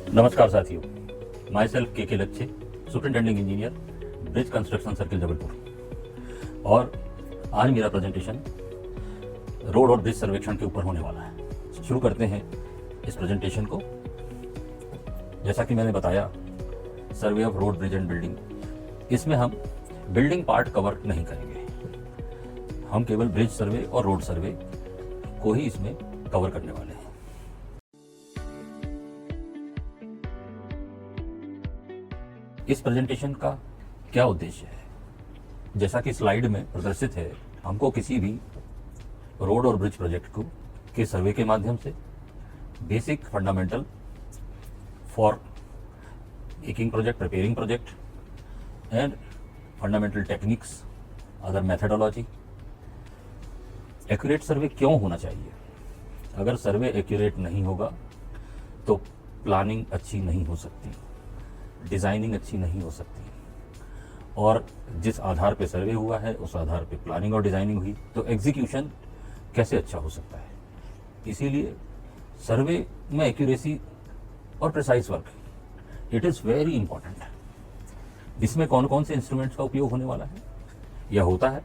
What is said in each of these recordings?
नमस्कार साथियों, myself के लच्छे, superintending engineer, bridge construction circle Jabalpur. और आज मेरा प्रेजेंटेशन रोड और ब्रिज सर्वेक्षण के ऊपर होने वाला है। शुरू करते हैं इस प्रेजेंटेशन को। जैसा कि मैंने बताया, survey of road, bridge and building, इसमें हम बिल्डिंग पार्ट कवर नहीं करेंगे। हम केवल ब्रिज सर्वे और रोड सर्वे को ही इसमें कवर करने वाले हैं। इस प्रेजेंटेशन का क्या उद्देश्य है? जैसा कि स्लाइड में प्रदर्शित है, हमको किसी भी रोड और ब्रिज प्रोजेक्ट को के सर्वे के माध्यम से basic fundamental for making project, preparing project and fundamental techniques, other methodology. Accurate survey क्यों होना चाहिए? अगर सर्वे एक्यूरेट नहीं होगा तो प्लानिंग अच्छी नहीं हो सकती, डिज़ाइनिंग अच्छी नहीं हो सकती, और जिस आधार पे सर्वे हुआ है उस आधार पे प्लानिंग और डिज़ाइनिंग हुई तो एग्जीक्यूशन कैसे अच्छा हो सकता है। इसीलिए सर्वे में एक्यूरेसी और precise work, it is very important. इसमें कौन कौन से इंस्ट्रूमेंट्स का उपयोग होने वाला है? यह होता है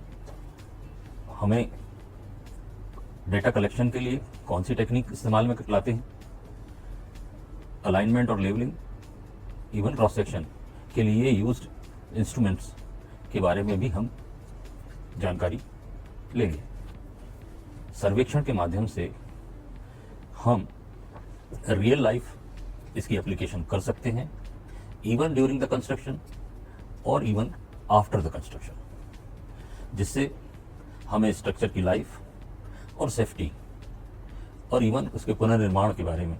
हमें डेटा कलेक्शन के लिए कौन सी टेक्निक इस्तेमाल में लाते हैं, अलाइनमेंट और लेवलिंग, इवन क्रॉस सेक्शन के लिए यूज्ड इंस्ट्रूमेंट्स के बारे में भी हम जानकारी लेंगे। सर्वेक्षण के माध्यम से हम रियल लाइफ इसकी एप्लीकेशन कर सकते हैं, इवन ड्यूरिंग द कंस्ट्रक्शन और इवन आफ्टर द कंस्ट्रक्शन, जिससे हमें स्ट्रक्चर की लाइफ और सेफ्टी और इवन उसके पुनर्निर्माण के बारे में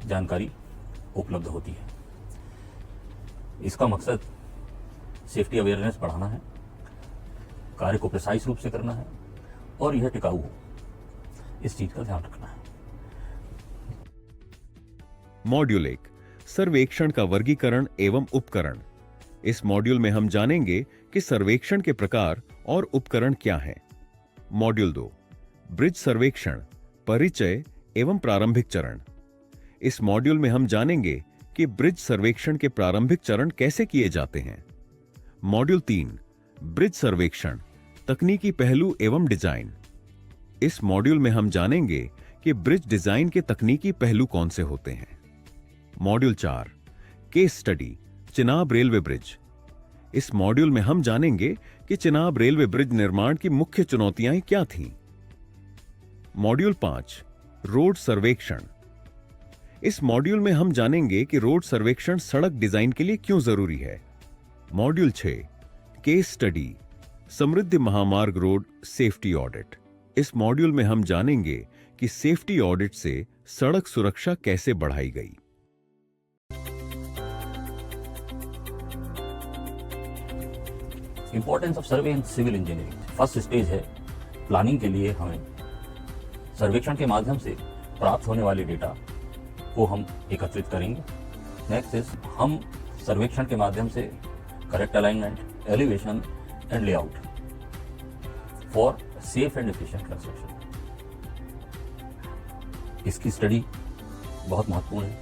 जानकारी उपलब्ध होती है। इसका मकसद सेफ्टी अवेयरनेस बढ़ाना है, कार्य को प्रिसाइज रूप से करना है और यह टिकाऊ हो, इस चीज का ध्यान रखना है। मॉड्यूल 1, सर्वेक्षण का वर्गीकरण एवं उपकरण। इस मॉड्यूल में हम जानेंगे कि सर्वेक्षण के प्रकार और उपकरण क्या हैं। मॉड्यूल 2, ब्रिज सर्वेक्षण, परिचय एवं प्रारंभिक चरण। इस मॉड्यूल में हम जानेंगे कि ब्रिज सर्वेक्षण के प्रारंभिक चरण कैसे किए जाते हैं। मॉड्यूल 3, ब्रिज सर्वेक्षण, तकनीकी पहलू एवं डिजाइन। इस मॉड्यूल में हम जानेंगे कि ब्रिज डिजाइन के तकनीकी पहलू कौन से होते हैं। Module 4, case study, Chenab railway bridge. इस मॉड्यूल में हम जानेंगे कि चिनाब रेलवे ब्रिज निर्माण की मुख्य चुनौतियां क्या थीं। मॉड्यूल 5, रोड सर्वेक्षण। इस मॉड्यूल में हम जानेंगे कि रोड सर्वेक्षण सड़क डिजाइन के लिए क्यों जरूरी है। मॉड्यूल 6, केस स्टडी, समृद्धि महामार्ग रोड सेफ्टी ऑडिट। इस मॉड्यूल में हम जानेंगे कि सेफ्टी ऑडिट से सड़क सुरक्षा कैसे बढ़ाई गई। Importance of survey in civil engineering. First stage है प्लानिंग के लिए हमें सर्वेक्षण के माध्यम से प्राप्त होने वाले डेटा को हम एकत्रित करेंगे। नेक्स्ट इज हम सर्वेक्षण के माध्यम से correct alignment, elevation and layout for safe and efficient construction, इसकी स्टडी बहुत महत्वपूर्ण है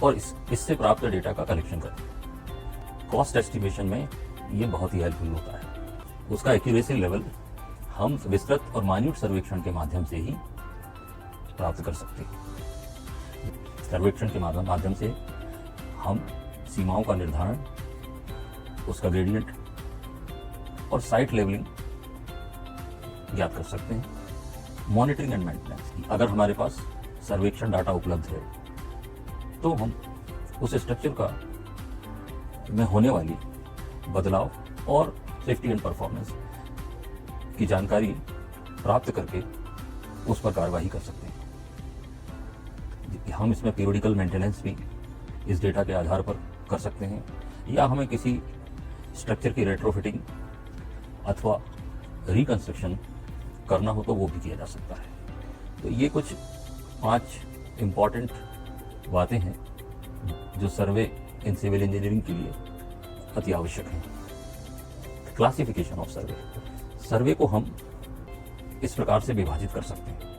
और इससे प्राप्त डेटा का कलेक्शन करें। कॉस्ट एस्टिमेशन में ये बहुत ही हेल्पफुल होता है। उसका एक्यूरेसी लेवल हम विस्तृत और माइन्यूट सर्वेक्षण के माध्यम से ही प्राप्त कर सकते हैं। सर्वेक्षण के माध्यम से हम सीमाओं का निर्धारण, उसका ग्रेडियंट और साइट लेवलिंग ज्ञात कर सकते हैं। मॉनिटरिंग एंड मेंटेनेंस, अगर हमारे पास सर्वेक्षण डाटा उपलब्ध है तो हम उस स्ट्रक्चर का में होने वाली बदलाव और सेफ्टी एंड परफॉर्मेंस की जानकारी प्राप्त करके उस पर कार्रवाई कर सकते हैं। हम इसमें पीरियडिकल मेंटेनेंस भी इस डेटा के आधार पर कर सकते हैं, या हमें किसी स्ट्रक्चर की रेट्रोफिटिंग अथवा रिकंस्ट्रक्शन करना हो तो वो भी किया जा सकता है। तो ये कुछ 5 इम्पॉर्टेंट बातें हैं जो सर्वे इन सिविल इंजीनियरिंग के लिए अति आवश्यक है। क्लासिफिकेशन ऑफ सर्वे, सर्वे को हम इस प्रकार से विभाजित कर सकते हैं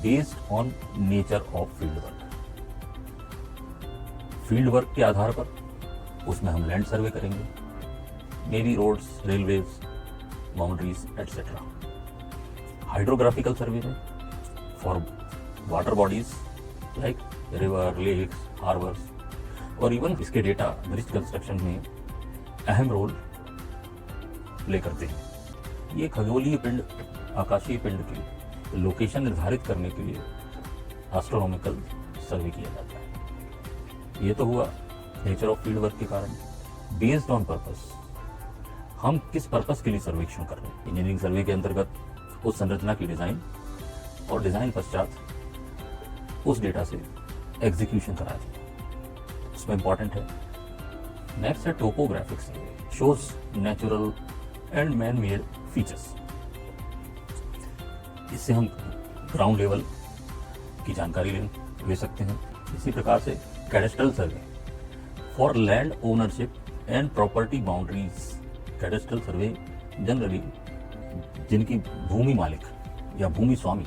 based on nature of field work. Field work के आधार पर उसमें हम लैंड सर्वे करेंगे, may be roads, railways, boundaries etcetera. Hydrographical survey में for water bodies like river, lakes, harbours, और इवन इसके डेटा ब्रिज कंस्ट्रक्शन में अहम रोल प्ले करते हैं। ये खगोलीय पिंड, आकाशीय पिंड की लोकेशन निर्धारित करने के लिए एस्ट्रोनॉमिकल सर्वे किया जाता है। ये तो हुआ नेचर ऑफ फील्ड वर्क के कारण। बेस्ड ऑन पर्पस, हम किस पर्पस के लिए सर्वेक्षण कर रहे हैं। इंजीनियरिंग सर्वे के अंतर्गत उस संरचना की डिजाइन और डिजाइन पश्चात उस डेटा से एग्जीक्यूशन कराया जाए, उसमें इंपॉर्टेंट है। नेक्स्ट है topographics, shows natural and man made features. इससे हम ग्राउंड लेवल की जानकारी ले सकते हैं। इसी प्रकार से cadastral survey for land ownership and property boundaries. Cadastral survey generally जिनकी भूमि मालिक या भूमि स्वामी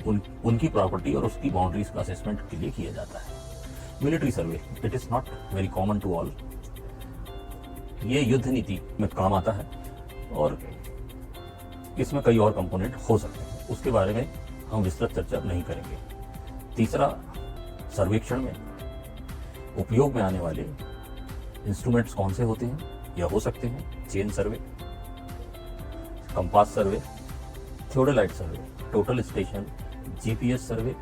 उनकी प्रॉपर्टी और उसकी बाउंड्रीज का असेसमेंट के लिए किया जाता है। Military survey, it is not very common to all. ये युद्ध नीति में काम आता है और इसमें कई और कंपोनेंट हो सकते हैं, उसके बारे में हम विस्तृत चर्चा नहीं करेंगे। तीसरा, सर्वेक्षण में उपयोग में आने वाले इंस्ट्रूमेंट्स कौन से होते हैं या हो सकते हैं। Chain survey, compass survey, theodolite survey, total station, GPS survey,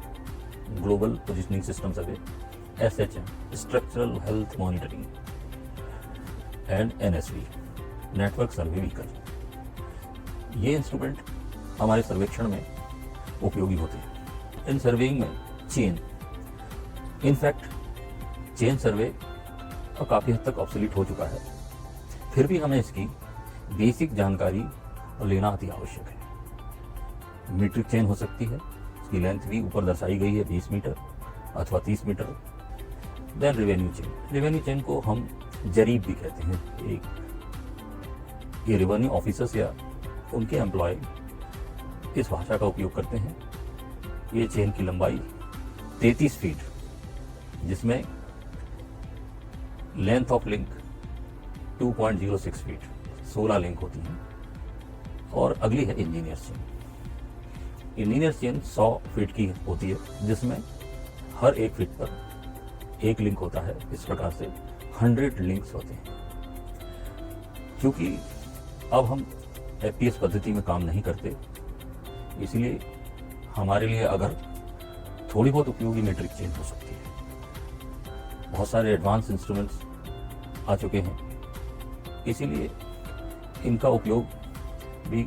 global positioning system survey, SHM, structural health monitoring, and NSV, network survey vehicle. ये इंस्ट्रूमेंट हमारे सर्वेक्षण में उपयोगी होते हैं। इन सर्वेइंग में चेन, इनफैक्ट चेन सर्वे अब काफ़ी हद तक ऑब्सोलीट हो चुका है, फिर भी हमें इसकी बेसिक जानकारी लेना अति आवश्यक है। मीट्रिक चेन हो सकती है, इसकी लेंथ भी ऊपर दर्शाई गई है 20 मीटर अथवा 30 metre. Then revenue chain, revenue chain को हम जरीब भी कहते हैं। ये रेवेन्यू ऑफिसर्स या उनके एम्प्लॉय इस भाषा का उपयोग करते हैं। ये चेन की लंबाई 33 फीट, जिसमें length of link 2.06 feet, 16 link होती हैं। और अगली है engineer chain. Engineer chain 100 feet की होती है, जिसमें हर 1 फीट पर एक लिंक होता है। इस प्रकार से 100 लिंक्स होते हैं। क्योंकि अब हम FPS पद्धति में काम नहीं करते, इसलिए हमारे लिए अगर थोड़ी बहुत उपयोगी मीट्रिक चेन हो सकती है। बहुत सारे एडवांस इंस्ट्रूमेंट्स आ चुके हैं, इसीलिए इनका उपयोग भी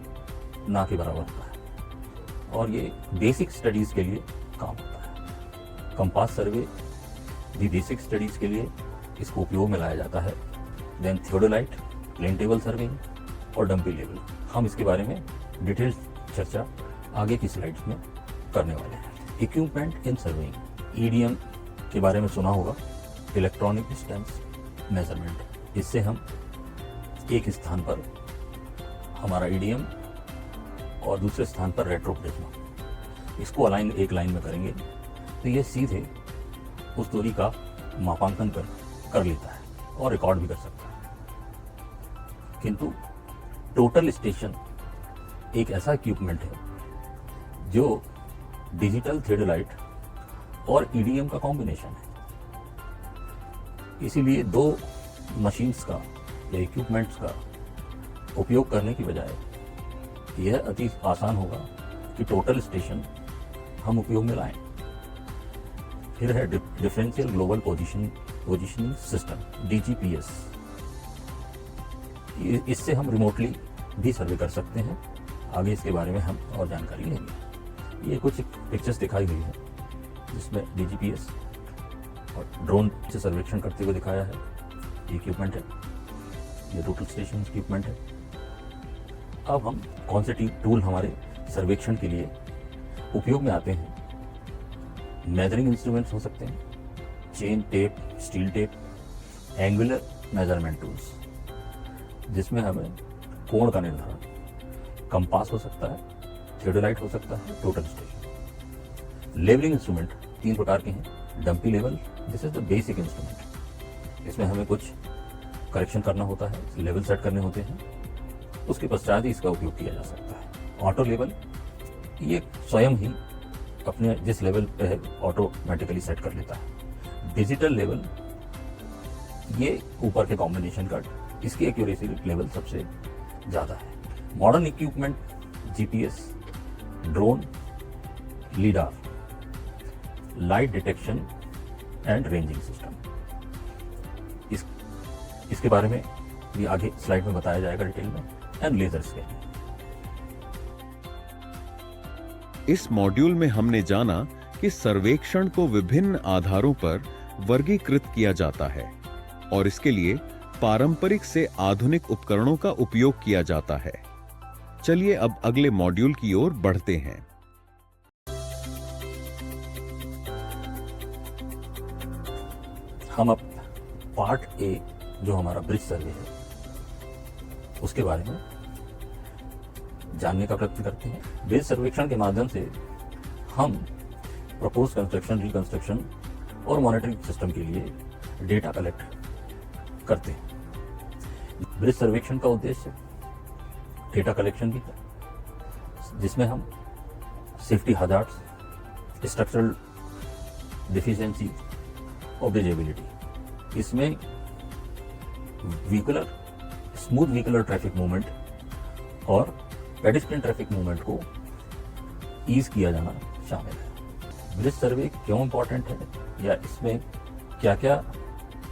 ना के बराबर होता है और ये बेसिक स्टडीज के लिए काम होता है। कंपास सर्वे भी बेसिक स्टडीज के लिए इसको उपयोग में लाया जाता है। Then theodolite, plane table surveying और डंपी लेवल। हम इसके बारे में डिटेल चर्चा आगे की स्लाइड्स में करने वाले हैं। इक्विपमेंट इन सर्वेइंग, EDM के बारे में सुना होगा, इलेक्ट्रॉनिक डिस्टेंस मेजरमेंट। इससे हम एक स्थान पर हमारा EDM और दूसरे स्थान पर रेट्रोप्रिज्मा, इसको अलाइन एक लाइन में करेंगे तो ये सीधे उस दूरी का मापांकन कर लेता है और रिकॉर्ड भी कर सकता है। किंतु टोटल स्टेशन एक ऐसा इक्विपमेंट है जो डिजिटल थियोडोलाइट और EDM का कॉम्बिनेशन है। इसीलिए दो मशीन्स का या इक्विपमेंट्स का उपयोग करने की बजाय यह अति आसान होगा कि टोटल स्टेशन हम उपयोग में लाएं। फिर है differential global positioning system, DGPS। इससे हम रिमोटली भी सर्वे कर सकते हैं। आगे इसके बारे में हम और जानकारी लेंगे। ये कुछ पिक्चर्स दिखाई गई है जिसमें DGPS और ड्रोन से सर्वेक्षण करते हुए दिखाया है। ये इक्विपमेंट है, ये टोटल स्टेशन इक्विपमेंट है। अब हम कौन से टूल हमारे सर्वेक्षण के लिए उपयोग में आते हैं। मेजरिंग इंस्ट्रूमेंट्स हो सकते हैं, chain, tape, steel tape, angular measurement tools जिसमें हमें कोण का निर्धारण, कंपास हो सकता है, थियोडोलाइट हो सकता है, टोटल स्टेशन। लेवलिंग इंस्ट्रूमेंट 3 प्रकार के हैं, dumpy level, this is the basic instrument. इसमें हमें कुछ करेक्शन करना होता है, लेवल सेट करने होते हैं, उसके पश्चात ही इसका उपयोग किया जा सकता है। ऑटो लेवल ये स्वयं ही अपने जिस लेवल पे है ऑटोमेटिकली सेट कर लेता है। डिजिटल लेवल ये ऊपर के कॉम्बिनेशन का, इसकी एक्यूरेसी लेवल सबसे ज़्यादा है। Modern equipment GPS, drone, लीडार, light detection and ranging system, इसके बारे में ये आगे स्लाइड में बताया जाएगा डिटेल में। And laser scan. इस मॉड्यूल में हमने जाना कि सर्वेक्षण को विभिन्न आधारों पर वर्गीकृत किया जाता है और इसके लिए पारंपरिक से आधुनिक उपकरणों का उपयोग किया जाता है। चलिए अब अगले मॉड्यूल की ओर बढ़ते हैं। हम अब पार्ट ए जो हमारा ब्रिज सर्वे है उसके बारे में जानने का प्रयत्न करते हैं। ब्रिज सर्वेक्षण के माध्यम से हम प्रपोज कंस्ट्रक्शन, रिकंस्ट्रक्शन और मॉनिटरिंग सिस्टम के लिए डेटा कलेक्ट करते हैं। ब्रिज सर्वेक्षण का उद्देश्य डेटा कलेक्शन भी है, जिसमें हम सेफ्टी हजार्ड्स, स्ट्रक्चरल डिफिशियंसी और ब्रिजेबिलिटी, इसमें स्मूथ व्हीकुलर ट्रैफिक मूवमेंट और पेडेस्ट्रियन ट्रैफिक मूवमेंट को ईज किया जाना शामिल है। ब्रिज सर्वे क्यों इंपॉर्टेंट है, या इसमें क्या क्या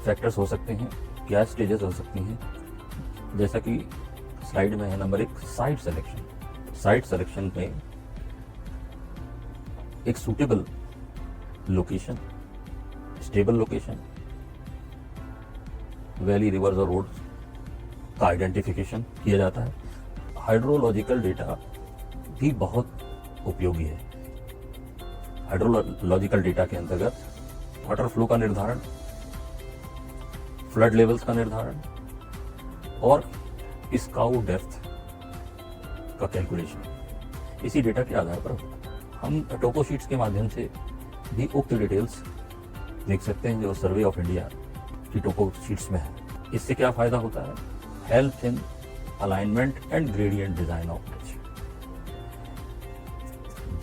फैक्टर्स हो सकते हैं, क्या स्टेजेस हो सकती हैं, जैसा कि स्लाइड में है number 1, site selection. Site selection में एक suitable location, stable location, valley, reverse और रोड्स का आइडेंटिफिकेशन किया जाता है। हाइड्रोलॉजिकल डेटा भी बहुत उपयोगी है। हाइड्रोलॉजिकल डेटा के अंतर्गत वाटर फ्लो का निर्धारण, फ्लड लेवल्स का निर्धारण और स्काउ डेप्थ का कैलकुलेशन इसी डेटा के आधार पर होता है। हम टोपो शीट्स के माध्यम से भी उक्त डिटेल्स देख सकते हैं जो सर्वे ऑफ इंडिया की टोपो शीट्स में है। इससे क्या फायदा होता है? Help in alignment and gradient design of bridge,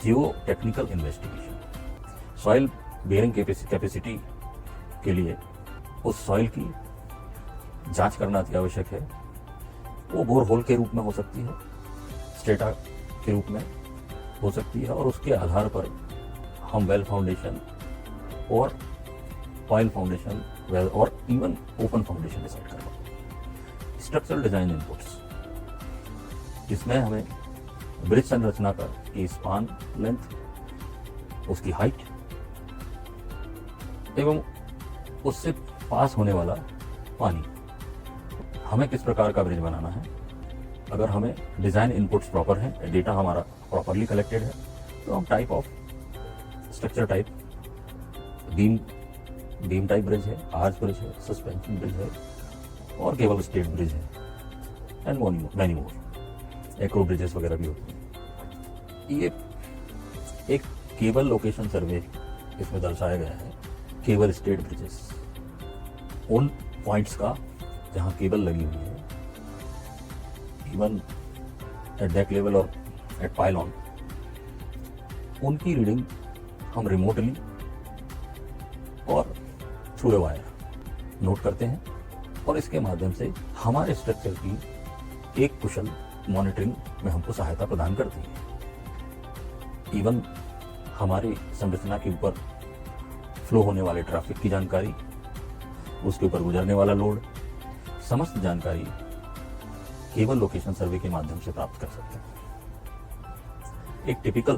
Jio technical investigation, soil bearing capacity के लिए उस सॉइल की जांच करना अति आवश्यक है। वो बोर होल के रूप में हो सकती है, स्ट्रेटा के रूप में हो सकती है, और उसके आधार पर हम वेल फाउंडेशन और ऑयल फाउंडेशन और इवन ओपन फाउंडेशन डिसाइड करवा। स्ट्रक्चरल डिजाइन इनपुट्स, इसमें हमें ब्रिज संरचना की स्पान लेंथ, उसकी हाइट एवं उससे पास होने वाला पानी, हमें किस प्रकार का ब्रिज बनाना है। अगर हमें डिजाइन इनपुट्स प्रॉपर हैं, डेटा हमारा प्रॉपरली कलेक्टेड है, तो हम type of structure type, beam type bridge है, आर्च ब्रिज है, सस्पेंशन ब्रिज है और केबल स्टेड ब्रिज है and many more, Acro bridges वगैरह भी होते हैं। ये एक केबल लोकेशन सर्वे इसमें दर्शाया गया है। केबल स्टेड ब्रिजेस उन पॉइंट्स का जहां केबल लगी हुई है, इवन एट डेक लेवल और एट पाइलॉन, उनकी रीडिंग हम रिमोटली और थ्रू ए वायर नोट करते हैं और इसके माध्यम से हमारे स्ट्रक्चर की एक कुशल मॉनिटरिंग में हमको सहायता प्रदान करती है। इवन हमारी संरचना के ऊपर फ्लो होने वाले ट्रैफिक की जानकारी, उसके ऊपर गुजरने वाला लोड, समस्त जानकारी केबल लोकेशन सर्वे के माध्यम से प्राप्त कर सकते हैं। एक टिपिकल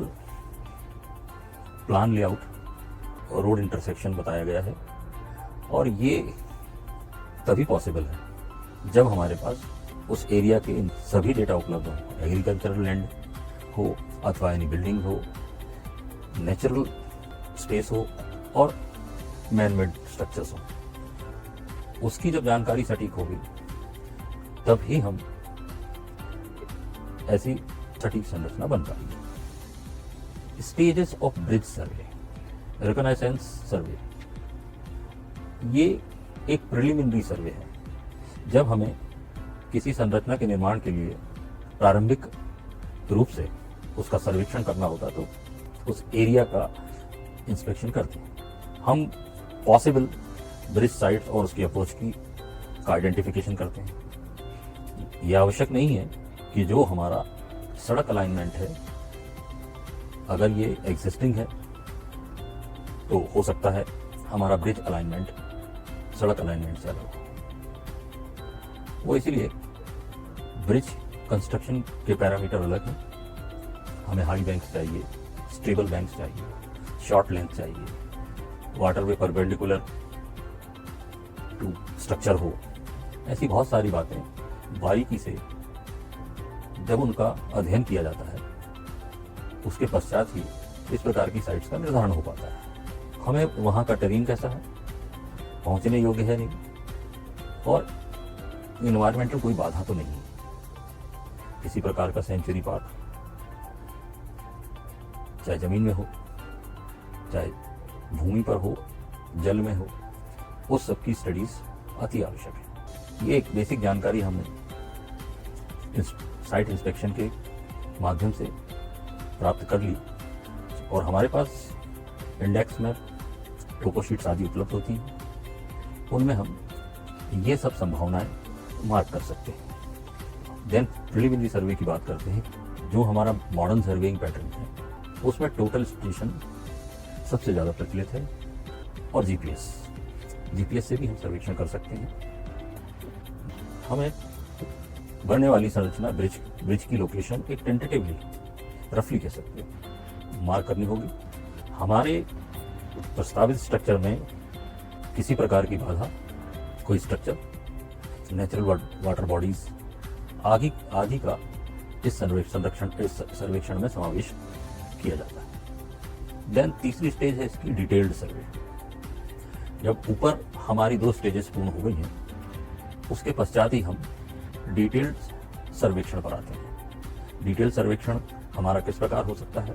प्लान लेआउट और रोड इंटरसेक्शन बताया गया है, और ये तभी पॉसिबल है जब हमारे पास उस एरिया के सभी डेटा उपलब्ध हो, एग्रीकल्चरल लैंड हो अथवा एनी बिल्डिंग हो, नेचुरल स्पेस हो और मैन मेड स्ट्रक्चर्स हो। उसकी जब जानकारी सटीक होगी तब ही हम ऐसी सटीक संरचना बन पाएगी। स्टेजेस ऑफ ब्रिज सर्वे, रिकॉनाइसेंस सर्वे ये एक प्रिलिमिनरी सर्वे है। जब हमें किसी संरचना के निर्माण के लिए प्रारंभिक रूप से उसका सर्वेक्षण करना होता तो उस एरिया का इंस्पेक्शन करते हैं। हम पॉसिबल ब्रिज साइट्स और उसकी अप्रोच की का आइडेंटिफिकेशन करते हैं। यह आवश्यक नहीं है कि जो हमारा सड़क अलाइनमेंट है, अगर ये एग्जिस्टिंग है तो हो सकता है हमारा ब्रिज अलाइनमेंट सड़क अलाइनमेंट से अलग हो। वो इसीलिए ब्रिज कंस्ट्रक्शन के पैरामीटर अलग हैं। हमें हाई बैंक्स चाहिए, स्टेबल बैंक्स चाहिए, शॉर्ट लेंथ चाहिए, वाटरवे परपेंडिकुलर टू स्ट्रक्चर हो। ऐसी बहुत सारी बातें बारीकी से जब उनका अध्ययन किया जाता है, उसके पश्चात ही इस प्रकार की साइट्स का निर्धारण हो पाता है। हमें वहाँ का टेरेन कैसा है, पहुँचने योग्य है नहीं, और इन्वायरमेंटल कोई बाधा तो नहीं है। किसी प्रकार का सेंचुरी पार्क चाहे जमीन में हो, चाहे भूमि पर हो, जल में हो, उस सब की स्टडीज अति आवश्यक है। ये एक बेसिक जानकारी हमने साइट इंस्पेक्शन के माध्यम से प्राप्त कर ली, और हमारे पास इंडेक्स में टोपोशीट्स आदि उपलब्ध होती हैं। उनमें हम ये सब संभावनाएं मार्क कर सकते हैं। देन प्रिलिमिनरी सर्वे की बात करते हैं। जो हमारा मॉडर्न सर्वेइंग पैटर्न है उसमें टोटल स्टेशन सबसे ज़्यादा प्रचलित है, और जीपीएस से भी हम सर्वेक्षण कर सकते हैं। हमें बनने वाली संरचना ब्रिज की लोकेशन एक टेंटेटिवली रफली कह सकते हैं मार्क करनी होगी। हमारे प्रस्तावित स्ट्रक्चर में किसी प्रकार की बाधा, कोई स्ट्रक्चर, नेचुरल वाटर बॉडीज आदि का इस सर्वेक्षण में समावेश किया जाता है। देन तीसरी स्टेज है इसकी डिटेल्ड सर्वे। जब ऊपर हमारी 2 स्टेजेस पूर्ण हो गई हैं, उसके पश्चात ही हम डिटेल्ड सर्वेक्षण पर आते हैं। डिटेल्ड सर्वेक्षण हमारा किस प्रकार हो सकता है?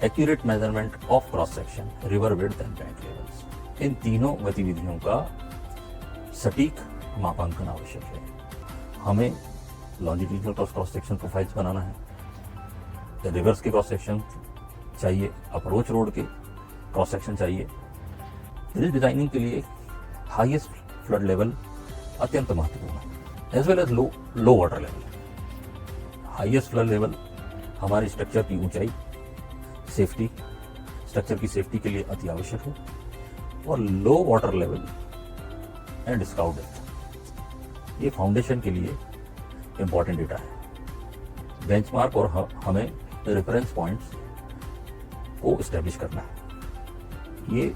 Accurate measurement of cross section, river width and bank levels. इन तीनों गतिविधियों का सटीक मापांकन आवश्यक है। हमें लॉन्जिट्यूडनल क्रॉस सेक्शन प्रोफाइल्स बनाना है, रिवर्स के क्रॉस सेक्शन चाहिए, अप्रोच रोड के क्रॉस सेक्शन चाहिए। ब्रिज डिजाइनिंग के लिए हाईएस्ट फ्लड लेवल अत्यंत महत्वपूर्ण है, as well as low water level. Highest flood level हमारे स्ट्रक्चर की ऊंचाई, सेफ्टी, स्ट्रक्चर की सेफ्टी के लिए अति आवश्यक है, और low water level and scour depth, ये फाउंडेशन के लिए इंपॉर्टेंट डेटा है। बेंचमार्क और हमें रेफरेंस पॉइंट्स को एस्टेब्लिश करना है। ये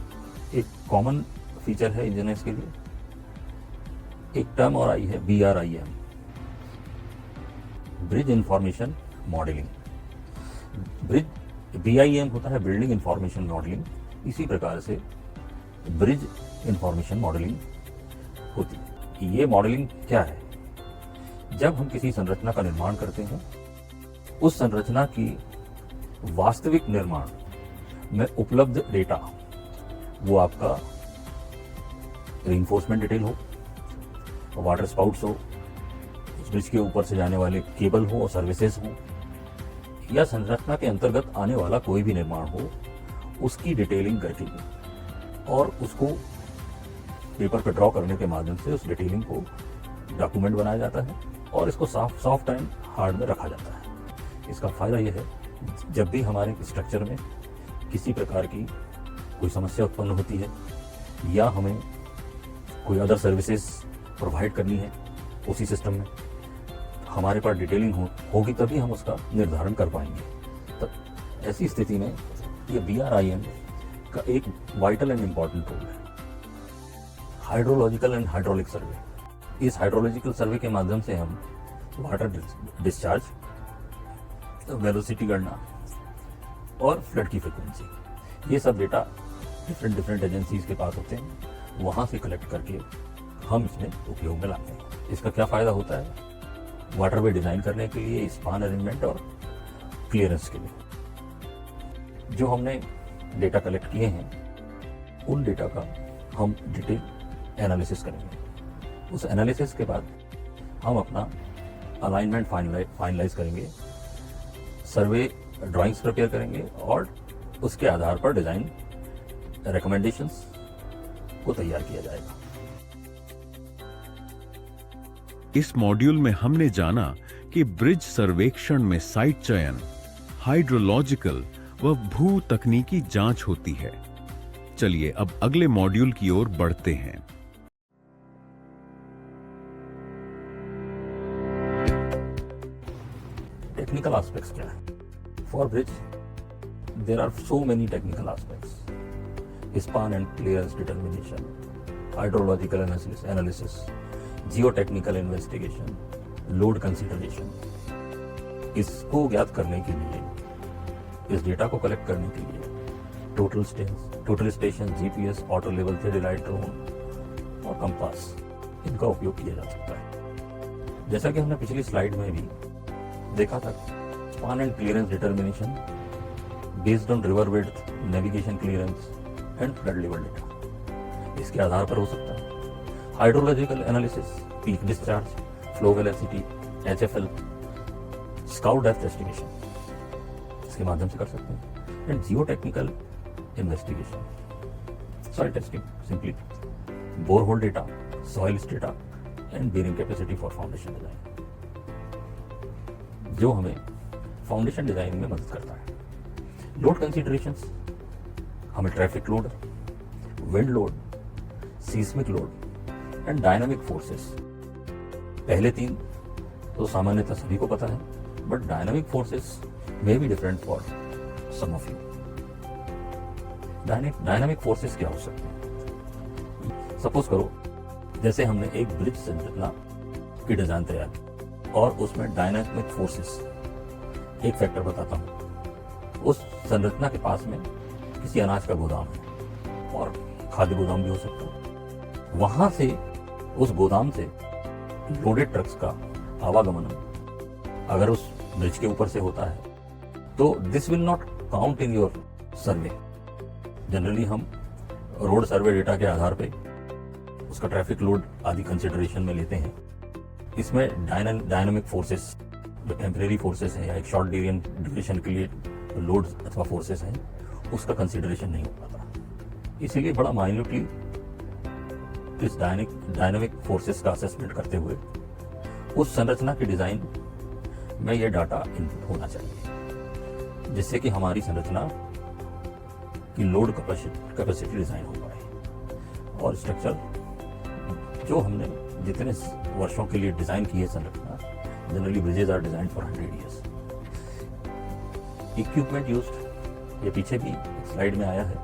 एक कॉमन फीचर है इंजीनियर्स के लिए। एक टर्म और आई है BRIM, bridge information modelling. BIM होता है बिल्डिंग इंफॉर्मेशन मॉडलिंग। इसी प्रकार से ब्रिज इंफॉर्मेशन मॉडलिंग होती है। ये मॉडलिंग क्या है? जब हम किसी संरचना का निर्माण करते हैं, उस संरचना की वास्तविक निर्माण में उपलब्ध डेटा, वो आपका रीइंफोर्समेंट डिटेल हो, वाटर स्पाउट्स हो, उस ब्रिज के ऊपर से जाने वाले केबल हो और सर्विसेज हो, या संरचना के अंतर्गत आने वाला कोई भी निर्माण हो, उसकी डिटेलिंग करके और उसको पेपर पे ड्रॉ करने के माध्यम से उस डिटेलिंग को डॉक्यूमेंट बनाया जाता है, और इसको सॉफ्ट एंड हार्ड में रखा जाता है। इसका फायदा यह है, जब भी हमारे स्ट्रक्चर में किसी प्रकार की कोई समस्या उत्पन्न होती है, या हमें कोई अदर सर्विसेज प्रोवाइड करनी है उसी सिस्टम में, हमारे पास डिटेलिंग होगी तभी हम उसका निर्धारण कर पाएंगे। तो ऐसी स्थिति में ये BRIM का एक वाइटल एंड इम्पॉर्टेंट रोल है। हाइड्रोलॉजिकल एंड हाइड्रोलिक सर्वे। इस हाइड्रोलॉजिकल सर्वे के माध्यम से हम वाटर डिस्चार्ज, वेलोसिटी गणना और फ्लड की फ्रिक्वेंसी, ये सब डेटा डिफरेंट एजेंसीज के पास होते हैं, वहाँ से कलेक्ट करके हम इसमें उपयोग में लाते हैं। इसका क्या फ़ायदा होता है? वाटरवे डिज़ाइन करने के लिए, स्पान अरेंजमेंट और क्लियरेंस के लिए। जो हमने डेटा कलेक्ट किए हैं, उन डेटा का हम डिटेल एनालिसिस करेंगे। उस एनालिसिस के बाद हम अपना अलाइनमेंट फाइनलाइज करेंगे, सर्वे ड्राइंग्स प्रिपेयर करेंगे और उसके आधार पर डिज़ाइन रिकमेंडेशंस को तैयार किया जाएगा। इस मॉड्यूल में हमने जाना कि ब्रिज सर्वेक्षण में साइट चयन, हाइड्रोलॉजिकल व भू तकनीकी जांच होती है। चलिए अब अगले मॉड्यूल की ओर बढ़ते हैं। टेक्निकल एस्पेक्ट्स क्या है? For bridge there are so many technical aspects, span and clearance determination, hydrological analysis, geotechnical investigation, load consideration. इसको ज्ञात करने के लिए, इस डेटा को कलेक्ट करने के लिए total station, GPS, auto level thread drone और कंपास, इनका उपयोग किया जा सकता है। जैसा कि हमने पिछली स्लाइड में भी देखा था, span and clearance determination based on river width, navigation clearance and flood level data, इसके आधार पर हो सकता है। Hydrological analysis, peak discharge, flow velocity, HFL, scour depth estimation, इसके माध्यम से कर सकते हैं। And geotechnical investigation, soil testing, simply borehole data, soil data and bearing capacity for foundation design, जो हमें फाउंडेशन डिजाइन में मदद करता है। लोड कंसीडरेशंस, हमें traffic load, wind load, seismic load and dynamic forces, पहले तीन तो सामान्यतः सभी को पता है, but dynamic forces may be different for some of you. Dynamic forces क्या हो सकते हैं? सपोज करो जैसे हमने एक ब्रिज संरचना की डिजाइन तैयार की और उसमें डायनामिक फोर्सेस, एक फैक्टर बताता हूं। उस संरचना के पास में किसी अनाज का गोदाम है और खाद्य गोदाम भी हो सकता है। वहां से, उस गोदाम से लोडेड ट्रक्स का आवागमन अगर उस ब्रिज के ऊपर से होता है तो this will not count in your survey. Generally हम रोड सर्वे डेटा के आधार पे उसका ट्रैफिक लोड आदि कंसिडरेशन में लेते हैं। इसमें डायनामिक फोर्सेस, जो टेम्परेरी फोर्सेस हैं या एक शॉर्ट ड्यूरेशन के लिए लोड अथवा फोर्सेस हैं, उसका कंसिडरेशन नहीं हो पाता। इसीलिए बड़ा माइन्यूटली इस डायनामिक फोर्सेस का असेसमेंट करते हुए उस संरचना की डिजाइन में यह डाटा इनपुट होना चाहिए, जिससे कि हमारी संरचना की लोड कैपेसिटी डिजाइन हो पाए और स्ट्रक्चर जो हमने जितने वर्षों के लिए डिजाइन की है संरचना, generally bridges are design for 100 years। Equipment used, ये पीछे भी स्लाइड में आया है।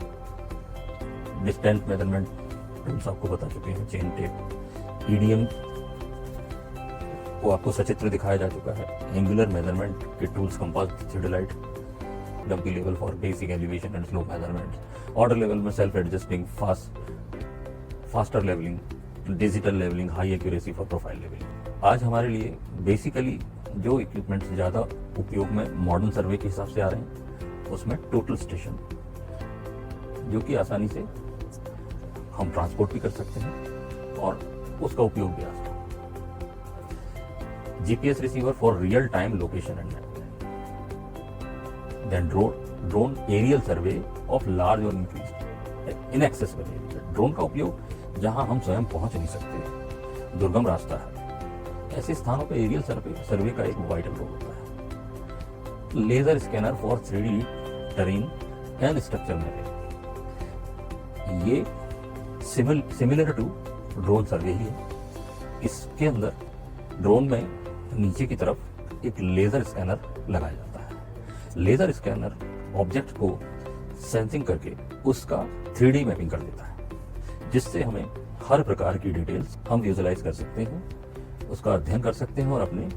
डिस्टेंस मेजरमेंट टूल्स आपको बता चुके हैं, चेन टेप, ईडीएम को आपको सचित्र दिखाया जा चुका है। एंगुलर मेजरमेंट के tools, compass, theodolite, dumpy level for basic elevation and slope measurement, order level में self adjusting, faster levelling, digital levelling, high accuracy for profile levelling. आज हमारे लिए बेसिकली जो इक्विपमेंट्स ज़्यादा उपयोग में मॉडर्न सर्वे के हिसाब से आ रहे हैं, उसमें टोटल स्टेशन, जो कि आसानी से हम ट्रांसपोर्ट भी कर सकते हैं और उसका उपयोग भी आसान। GPS receiver for real time location and mapping, then drone aerial survey of large और इनएक्सेसिबल एरिया। ड्रोन का उपयोग जहां हम स्वयं पहुंच नहीं सकते, दुर्गम रास्ता है, ऐसे स्थानों पर एरियल सर्वे का एक वाइटल रोल होता है। Laser scanner for 3D terrain and structure mapping, ये सिमिलर टू ड्रोन सर्वे ही है। इसके अंदर ड्रोन में नीचे की तरफ एक लेजर स्कैनर लगाया जाता है। लेजर स्कैनर ऑब्जेक्ट को सेंसिंग करके उसका 3D मैपिंग कर देता है, जिससे हमें हर प्रकार की डिटेल्स हम विजुअलाइज कर सकते हैं, उसका अध्ययन कर सकते हैं और अपने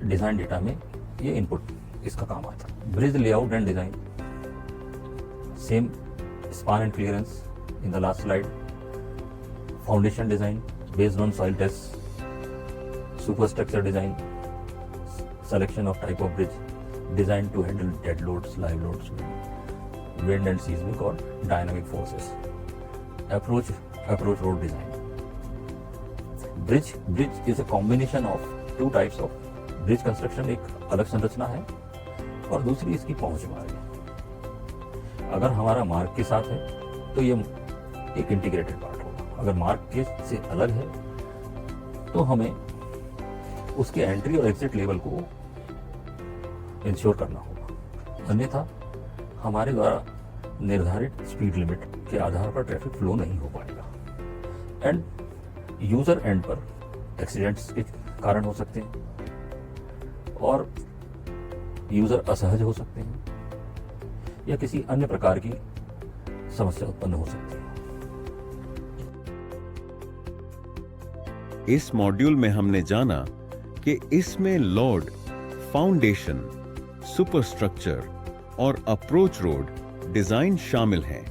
डिजाइन डेटा में ये इनपुट इसका काम आता है। Bridge layout and design, same span and clearance in the last slide. Foundation design based on soil test, superstructure design, selection of type of bridge, designed to handle dead loads, live loads, wind and seismic or dynamic forces. approach road design. Bridge is a combination of two types of bridge construction. एक अलग संरचना है और दूसरी इसकी पहुंच मार्ग है। अगर हमारा मार्ग के साथ है तो ये एक इंटीग्रेटेड पार्ट होगा। अगर मार्ग के से अलग है तो हमें उसके एंट्री और एग्जिट लेवल को इंश्योर करना होगा, अन्यथा हमारे द्वारा निर्धारित स्पीड लिमिट के आधार पर ट्रैफिक फ्लो नहीं हो पाएगा एंड यूजर एंड पर एक्सीडेंट्स के कारण हो सकते हैं और यूजर असहज हो सकते हैं या किसी अन्य प्रकार की समस्या उत्पन्न हो सकती है। इस मॉड्यूल में हमने जाना कि इसमें लोड, फाउंडेशन, सुपरस्ट्रक्चर और अप्रोच रोड डिजाइन शामिल हैं।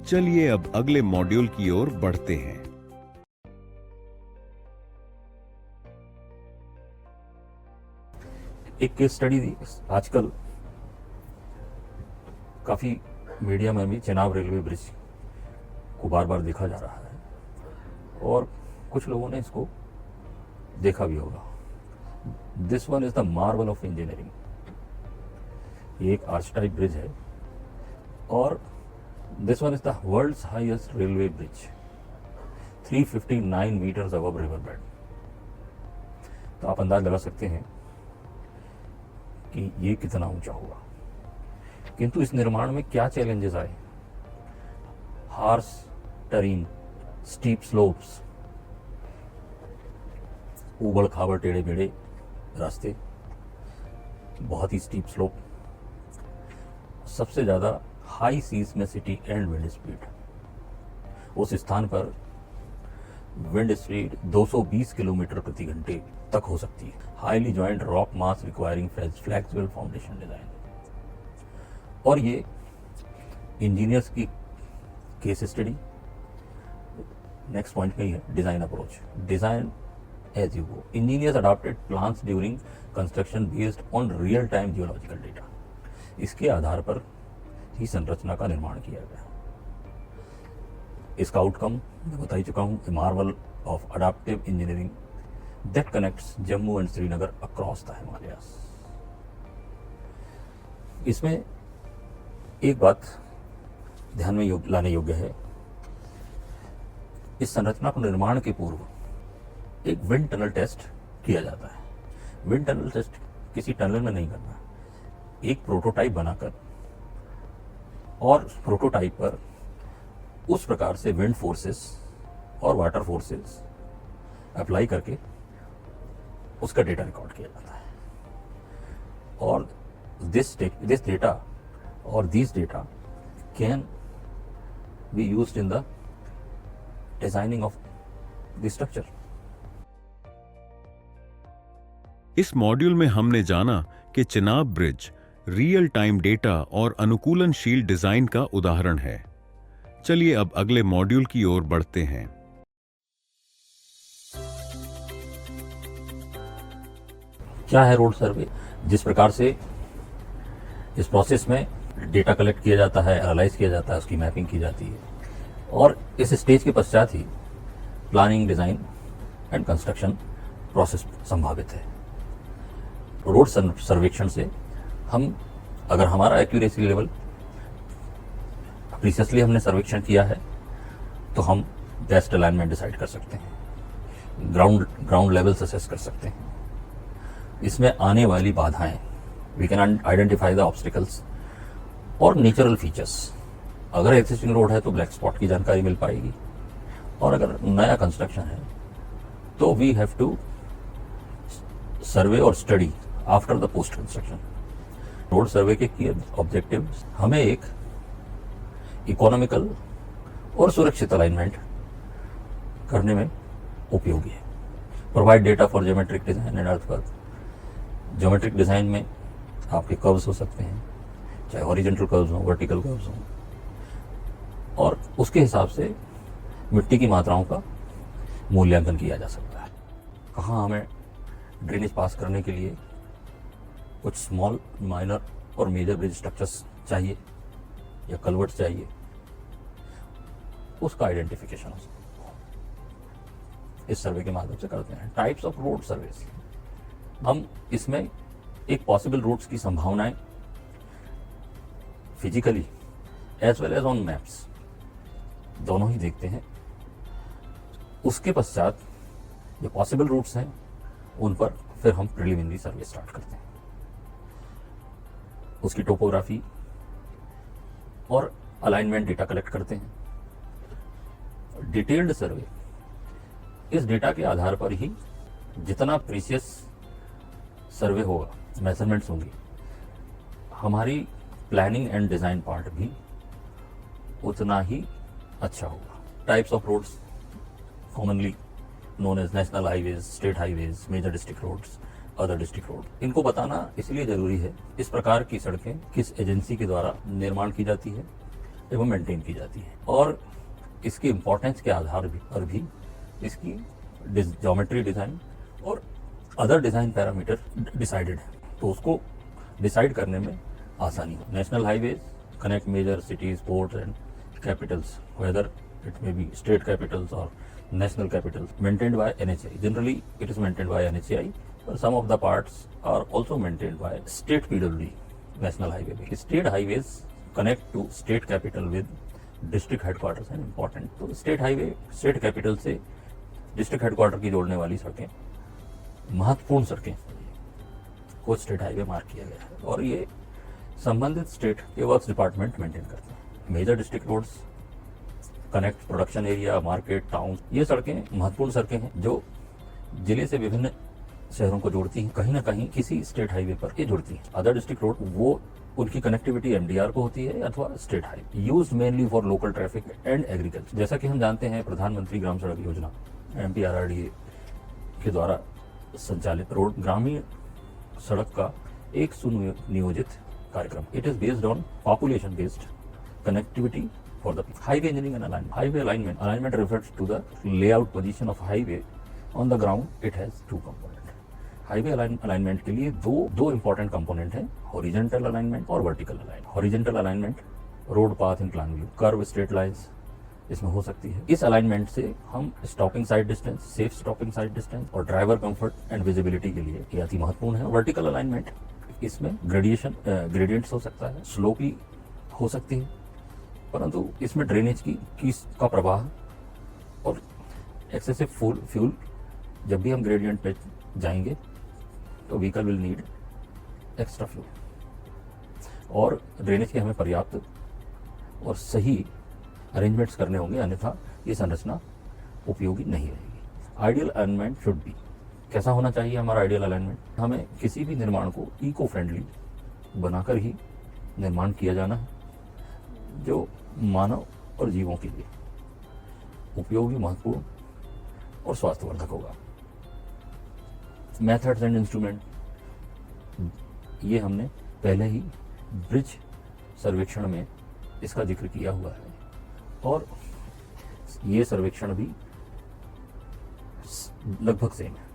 चलिए अब अगले मॉड्यूल की ओर बढ़ते हैं। एक केस स्टडी आजकल काफी मीडिया में भी चेनाब रेलवे ब्रिज को बार बार देखा जा रहा है और कुछ लोगों ने इसको देखा भी होगा। This one is the marvel of engineering. ये एक आर्च टाइप ब्रिज है और this one is the world's highest railway bridge, 359 meters above river bed. तो आप अंदाज लगा सकते हैं कि ये कितना ऊंचा होगा। किंतु इस निर्माण में क्या चैलेंजेस आए? हार्श टेरेन, स्टीप स्लोप्स, ऊबड़ खाबड़ टेढ़े मेढ़े रास्ते, बहुत ही स्टीप स्लोप, सबसे ज्यादा हाई सीस्मेसिटी एंड विंड स्पीड। उस स्थान पर विंड स्पीड 220 किलोमीटर प्रति घंटे तक हो सकती है। Highly joint rock mass requiring flexible foundation design. और ये इंजीनियर्स की केस स्टडी नेक्स्ट पॉइंट में ही है, design approach. Design as you go. Engineers adopted plans during construction based on real time geological data. इसके आधार पर ही संरचना का निर्माण किया गया। इसका आउटकम मैं बता ही चुका हूं, a marvel of adoptive engineering that connects Jammu and Srinagar across the Himalayas. इसमें एक बात ध्यान में लाने योग्य है, इस संरचना को निर्माण के पूर्व एक विंड टनल टेस्ट किया जाता है। विंड टनल टेस्ट किसी टनल में नहीं करना, एक प्रोटोटाइप बनाकर और प्रोटोटाइप पर उस प्रकार से विंड फोर्सेस और वाटर फोर्सेस अप्लाई करके उसका डेटा रिकॉर्ड किया जाता है। और दिस डेटा और these data can be used in the designing of the structure. इस मॉड्यूल में हमने जाना कि Chenab bridge real time data और अनुकूलनशील डिजाइन का उदाहरण है। चलिए अब अगले मॉड्यूल की ओर बढ़ते हैं। क्या है रोड सर्वे? जिस प्रकार से इस प्रोसेस में डेटा कलेक्ट किया जाता है, एनालाइज किया जाता है, उसकी मैपिंग की जाती है और इस स्टेज के पश्चात ही planning, design and construction process संभावित है। रोड सर्वेक्षण से हम, अगर हमारा एक्यूरेसी लेवल प्रीसियसली हमने सर्वेक्षण किया है तो हम बेस्ट अलाइनमेंट डिसाइड कर सकते हैं, ग्राउंड लेवल्स असेस कर सकते हैं। इसमें आने वाली बाधाएं, we can identify the obstacles और नेचुरल फीचर्स। अगर एक्सिस्टिंग रोड है तो ब्लैक स्पॉट की जानकारी मिल पाएगी और अगर नया कंस्ट्रक्शन है तो वी हैव टू सर्वे और study after the post construction. Road survey के की ऑब्जेक्टिव हमें एक इकोनॉमिकल और सुरक्षित अलाइनमेंट करने में उपयोगी है। Provide data for geometric design and earthwork. Geometric design में आपके कर्व्स हो सकते हैं, चाहे हॉरिजॉन्टल कर्व्स हो, वर्टिकल कर्व्स हो, और उसके हिसाब से मिट्टी की मात्राओं का मूल्यांकन किया जा सकता है। कहाँ हमें ड्रेनेज पास करने के लिए कुछ स्मॉल, माइनर और मेजर ब्रिज स्ट्रक्चर्स चाहिए या कलवर्ट्स चाहिए, उसका आइडेंटिफिकेशन इस सर्वे के माध्यम से करते हैं। टाइप्स ऑफ रोड सर्विस, हम इसमें एक पॉसिबल रूट्स की संभावनाएं physically as well as on maps दोनों ही देखते हैं। उसके पश्चात जो पॉसिबल रूट्स हैं उन पर फिर हम प्रिलिमिनरी सर्वे स्टार्ट करते हैं। उसकी टोपोग्राफी और अलाइनमेंट डेटा कलेक्ट करते हैं। डिटेल्ड सर्वे, इस डेटा के आधार पर ही जितना प्रीशियस सर्वे होगा, मेजरमेंट्स होंगी, हमारी प्लानिंग एंड डिजाइन पार्ट भी उतना ही अच्छा होगा। Types of roads commonly known as national highways, state highways, major district roads, other district road, इनको बताना इसलिए जरूरी है इस प्रकार की सड़कें किस एजेंसी के द्वारा निर्माण की जाती है एवं मेंटेन की जाती है, और इसकी इम्पोर्टेंस के आधार पर भी इसकी ज्योमेट्री डिजाइन और अदर डिजाइन पैरामीटर डिसाइडेड है, तो उसको डिसाइड करने में आसानी हो। National highways connect major cities, ports and capitals, whether it may be state capitals or national capitals, maintained by NHAI. Generally, it is maintained by NHAI, but some of the parts are also maintained by state PWD, national highway. State highways connect to state capital with district headquarters and important. तो state highway, state capital से district headquarter की जोड़ने वाली सड़कें, महत्वपूर्ण सड़कें को state highway mark किया गया है और ये संबंधित स्टेट के वर्क्स डिपार्टमेंट मेंटेन करते हैं। Major district roads connect production area, market, town, ये सड़कें महत्वपूर्ण सड़कें हैं जो जिले से विभिन्न शहरों को जोड़ती हैं, कहीं ना कहीं किसी स्टेट हाईवे पर ये जुड़ती हैं। अदर डिस्ट्रिक्ट रोड, वो उनकी कनेक्टिविटी एमडीआर को होती है अथवा state highway, used mainly for local traffic and agriculture. जैसा कि हम जानते हैं प्रधानमंत्री ग्राम सड़क योजना MPRRDA के द्वारा संचालित रोड ग्रामीण सड़क का एक सुनियोजित कार्यक्रम। It is based on population based connectivity for the highway engineering and alignment. Highway alignment refers to the layout position of highway on the ground. It has two components. Highway alignment के लिए दो important component हैं, horizontal alignment और vertical alignment. Horizontal alignment road path incline view, curve, straight lines इसमें हो सकती है। इस alignment से हम stopping side distance, safe stopping side distance और driver comfort and visibility के लिए ये अति महत्वपूर्ण है। Vertical alignment इसमें gradients हो सकता है, slope भी हो सकती है, परंतु इसमें ड्रेनेज का प्रवाह और एक्सेसिव फ्यूल, जब भी हम ग्रेडियंट पे जाएंगे तो vehicle will need extra fuel, और ड्रेनेज के हमें पर्याप्त और सही अरेंजमेंट्स करने होंगे, अन्यथा ये संरचना उपयोगी नहीं रहेगी। आइडियल अलाइनमेंट शुड बी, कैसा होना चाहिए हमारा आइडियल अलाइनमेंट? हमें किसी भी निर्माण को इको फ्रेंडली बनाकर ही निर्माण किया जाना है जो मानव और जीवों के लिए उपयोगी, महत्वपूर्ण और स्वास्थ्यवर्धक होगा। मेथड्स एंड इंस्ट्रूमेंट, ये हमने पहले ही ब्रिज सर्वेक्षण में इसका जिक्र किया हुआ है और ये सर्वेक्षण भी लगभग सेम है।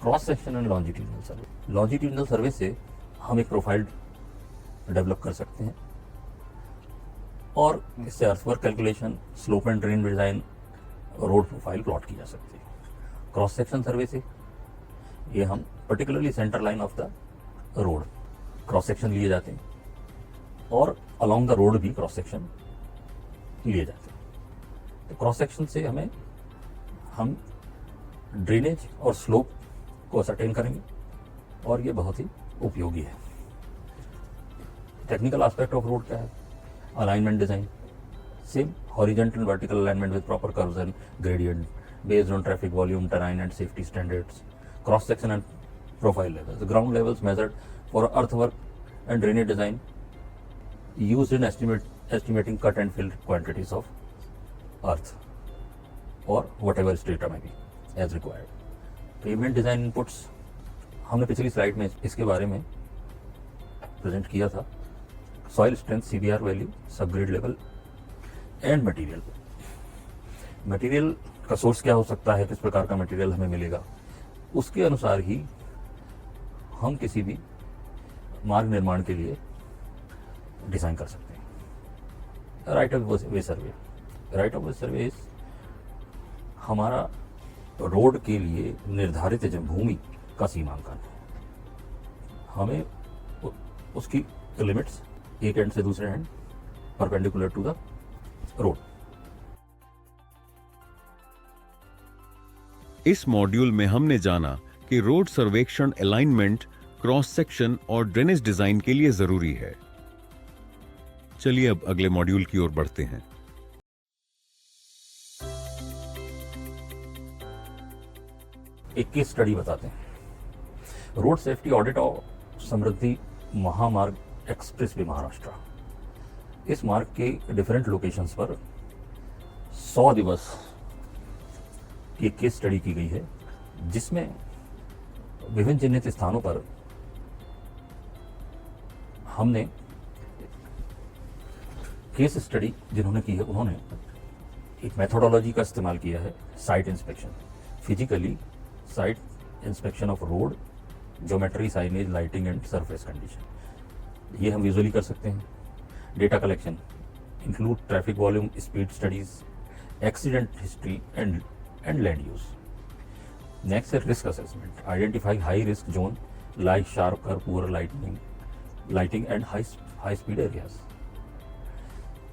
Cross section and longitudinal survey, longitudinal survey से हम एक प्रोफाइल डेवलप कर सकते हैं और इससे earthwork calculation, slope and drain design, road profile plot की जा सकती है। क्रॉस सेक्शन सर्वे से ये हम particularly centre line of the road cross section लिए जाते हैं और अलोंग द रोड भी क्रॉस सेक्शन लिए जाते हैं। तो क्रॉस सेक्शन से हम ड्रेनेज और स्लोप को असरटेन करेंगे और ये बहुत ही उपयोगी है। टेक्निकल एस्पेक्ट ऑफ रोड क्या है? Alignment design, same horizontal and vertical alignment with proper curves and gradient based on traffic volume, terrain and safety standards. Cross section and profile levels. The ground levels measured for earthwork and drainage design used in estimating cut and fill quantities of earth or whatever strata may be as required. Pavement design inputs, हमने पिछली slide में इसके बारे में present किया था। Soil strength, CBR value, subgrade level and material. Material का source क्या हो सकता है, किस प्रकार का मटेरियल हमें मिलेगा, उसके अनुसार ही हम किसी भी मार्ग निर्माण के लिए डिजाइन कर सकते हैं। Right of way survey, right of way survey is हमारा रोड के लिए निर्धारित जो भूमि का सीमांकन है, हमें उसकी लिमिट्स एक एंड से दूसरे end perpendicular to the road. इस मॉड्यूल में हमने जाना कि रोड सर्वेक्षण अलाइनमेंट, क्रॉस सेक्शन और ड्रेनेज डिजाइन के लिए जरूरी है। चलिए अब अगले मॉड्यूल की ओर बढ़ते हैं। एक केस स्टडी बताते हैं। रोड सेफ्टी ऑडिट ऑफ समृद्धि महामार्ग एक्सप्रेस वे महाराष्ट्र। इस मार्ग के डिफरेंट लोकेशंस पर 100 दिवस की एक केस स्टडी की गई है, जिसमें विभिन्न चिन्हित स्थानों पर हमने केस स्टडी जिन्होंने की है उन्होंने एक मेथोडोलॉजी का इस्तेमाल किया है, site inspection, physically site inspection of road, geometry, signage, lighting and surface condition. ये हम विजुअली कर सकते हैं। Data collection include traffic volume, speed studies, accident history and land use. Next है risk assessment, identify high risk zone like sharp curve, poor lighting and high speed areas.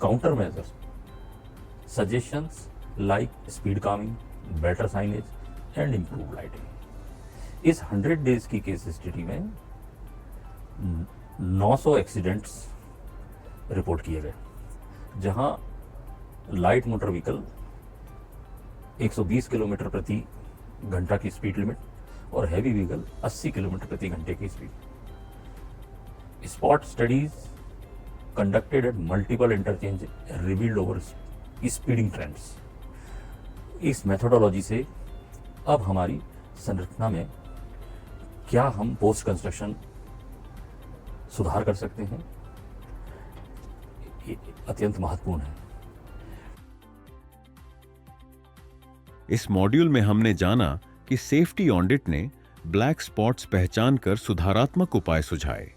Countermeasures, suggestions like speed calming, better signage and improved lighting। इस 100 days की case study में 900 accidents report किए गए, जहां light motor vehicle 120 kilometre प्रति घंटा की speed limit और हैवी व्हीकल 80 किलोमीटर प्रति घंटे की speed. Spot studies conducted at multiple interchange revealed over speeding trends. इस मेथोडोलॉजी से अब हमारी संरचना में क्या हम पोस्ट कंस्ट्रक्शन सुधार कर सकते हैं, ये अत्यंत महत्वपूर्ण है। इस मॉड्यूल में हमने जाना कि सेफ्टी ऑडिट ने ब्लैक स्पॉट्स पहचान कर सुधारात्मक उपाय सुझाए।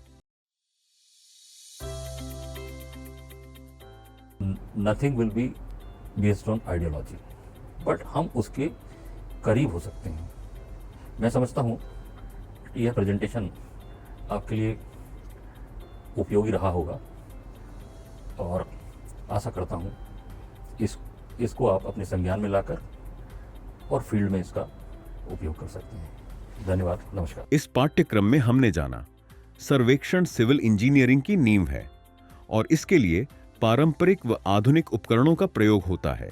Nothing will be based on ideology, but हम उसके करीब हो सकते हैं। मैं समझता हूँ कि यह प्रेजेंटेशन आपके लिए उपयोगी रहा होगा और आशा करता हूँ इसको आप अपने संज्ञान में लाकर और फील्ड में इसका उपयोग कर सकते हैं। धन्यवाद, नमस्कार। इस पाठ्यक्रम में हमने जाना सर्वेक्षण सिविल इंजीनियरिंग की नींव है और इसके लिए पारंपरिक व आधुनिक उपकरणों का प्रयोग होता है।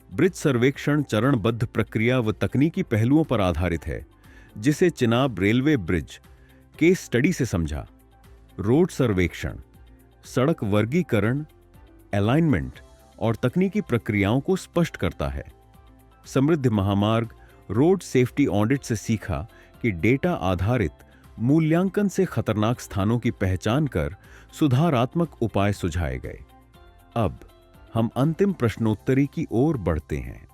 ब्रिज सर्वेक्षण चरणबद्ध प्रक्रिया व तकनीकी पहलुओं पर आधारित है, जिसे Chenab railway bridge case study से समझा। रोड सर्वेक्षण सड़क वर्गीकरण, अलाइनमेंट और तकनीकी प्रक्रियाओं को स्पष्ट करता है। समृद्ध महामार्ग रोड सेफ्टी ऑडिट से सीखा कि डेटा आधारित मूल्यांकन से खतरनाक स्थानों की पहचान कर सुधारात्मक उपाय सुझाए गए। अब हम अंतिम प्रश्नोत्तरी की ओर बढ़ते हैं।